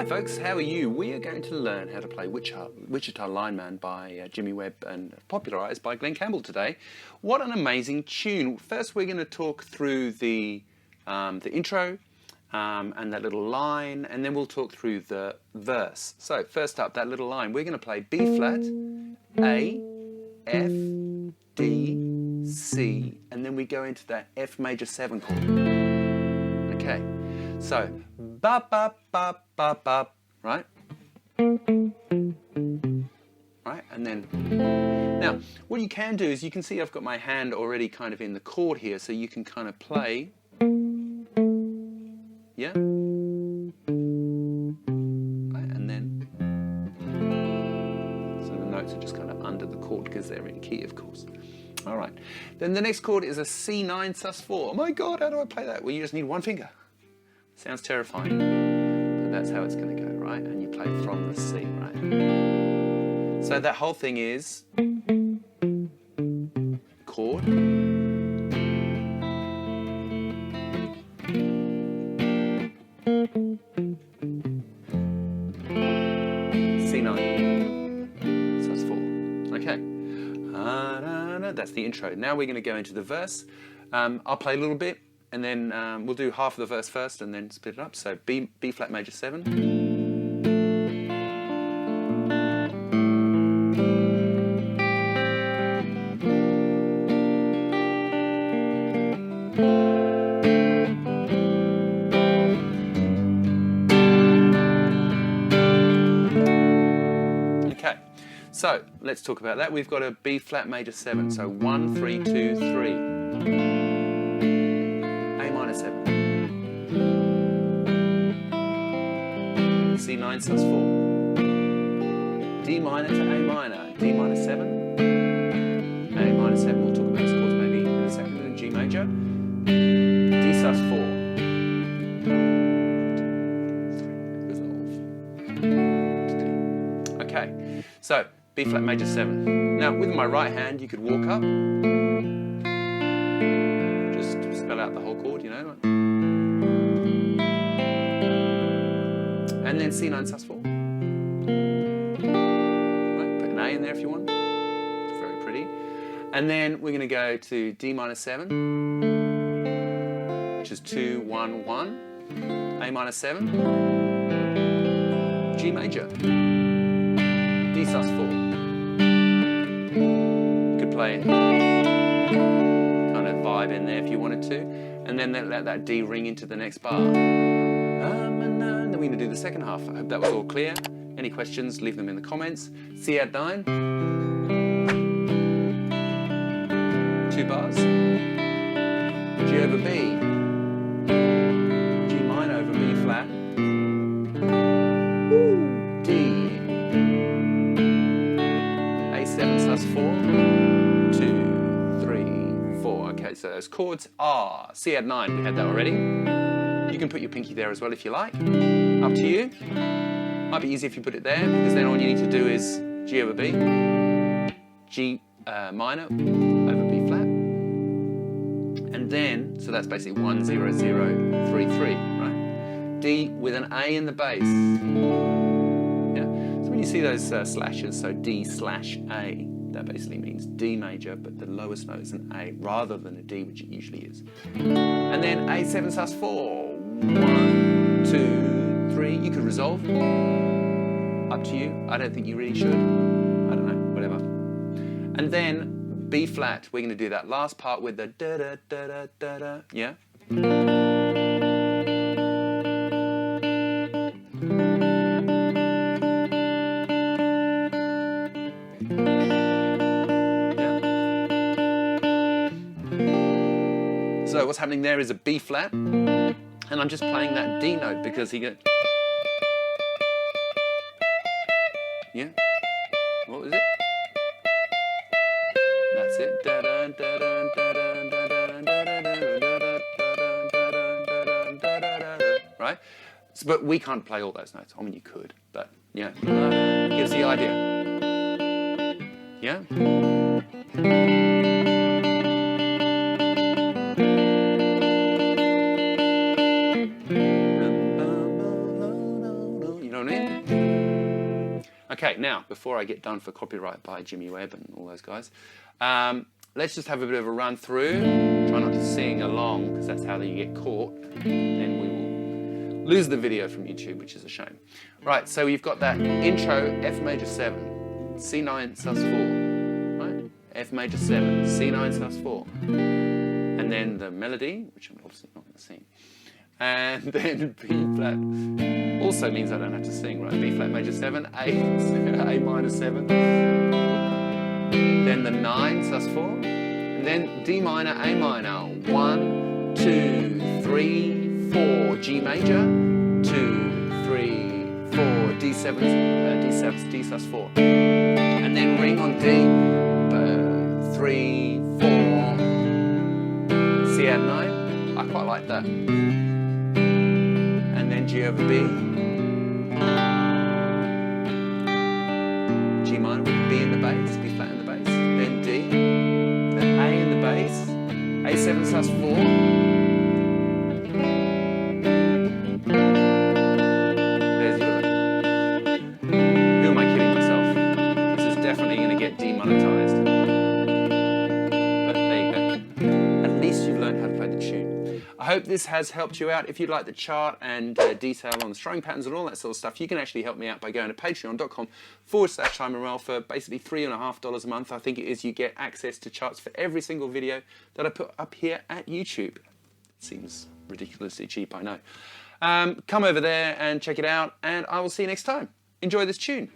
folks, how are you? We are going to learn how to play Wichita Lineman by Jimmy Webb and popularised by Glen Campbell today. What an amazing tune. First we're going to talk through the intro and that little line, and then we'll talk through the verse. So first up, that little line, we're going to play B flat, A, F, D, C, and then we go into that F major 7 chord. Okay, so ba ba ba ba ba, right? Right, and then now what you can do is you can see I've got my hand already kind of in the chord here, so you can kind of play, yeah, right, and then so the notes are just kind of under the chord because they're in key, of course. All right, then the next chord is a C9 sus4. Oh my God, how do I play that? Well, you just need one finger. Sounds terrifying, but that's how it's going to go, right? And you play from the C, right? So that whole thing is chord, C9, sus4. Okay, that's the intro. Now we're going to go into the verse. I'll play a little bit, and then we'll do half of the verse first and then split it up. So B flat major 7. Okay, so let's talk about that. We've got a B flat major 7. So 1, 3, 2, 3. C9 sus4, D minor to A minor, D minor 7, A minor 7, we'll talk about those chords maybe in a second, and G major, D sus4, resolve. Okay, so B flat major 7. Now with my right hand you could walk up, just spell out the whole chord, you know. And then C9 sus4. Right, put an A in there if you want. It's very pretty. And then we're going to go to D minor 7, which is 2, 1, 1. A minor 7. G major. D sus4. You could play kind of vibe in there if you wanted to. And then let that D ring into the next bar. Then we're going to do the second half. I hope that was all clear. Any questions, leave them in the comments. C add 9. 2 bars. G over B. G minor over B flat. D. A7 sus4. 2, 3, 4. Okay, so those chords are C add 9. We had that already. You can put your pinky there as well if you like. Up to you. Might be easy if you put it there, because then all you need to do is G over B, G minor over B flat, and then, so that's basically 1, 0, 0, 3, 3, right? D with an A in the bass. Yeah. So when you see those slashes, so D slash A, that basically means D major, but the lowest note is an A rather than a D, which it usually is. And then A7 sus4. 1, 2, 3. You could resolve. Up to you. I don't think you really should. I don't know. Whatever. And then B flat. We're going to do that last part with the da da da da da da. Yeah. So what's happening there is a B flat. And I'm just playing that D note because he goes, yeah, what was it? That's it. Right? So, but we can't play all those notes. I mean, you could, but yeah, gives the idea. Yeah. one in. Okay, now, before I get done for copyright by Jimmy Webb and all those guys, let's just have a bit of a run through. Try not to sing along, because that's how you get caught. Then we will lose the video from YouTube, which is a shame. Right, so you've got that intro, F major 7, C9 sus 4, right? F major 7, C9 sus 4. And then the melody, which I'm obviously not going to sing. And then B flat also means I don't have to sing, right? B flat major 7, A minor 7. Then the 9 sus 4. And then D minor, A minor. 1, 2, 3, 4. G major. 2, 3, 4. D7, D sus 4. And then ring on D. 3, 4. C add 9. I quite like that. And then G over B. G minor with B in the bass, B flat in the bass. Then D. Then A in the bass. A7 sus 4. There's your. Who am I kidding myself? This is definitely going to get demonetized. But there you go. At least you've learned how to play the tune. I hope this has helped you out. If you'd like the chart and detail on the strumming patterns and all that sort of stuff, you can actually help me out by going to patreon.com/Morel for basically $3.50 a month. I think it is. You get access to charts for every single video that I put up here at YouTube. It seems ridiculously cheap, I know. Come over there and check it out, and I will see you next time. Enjoy this tune.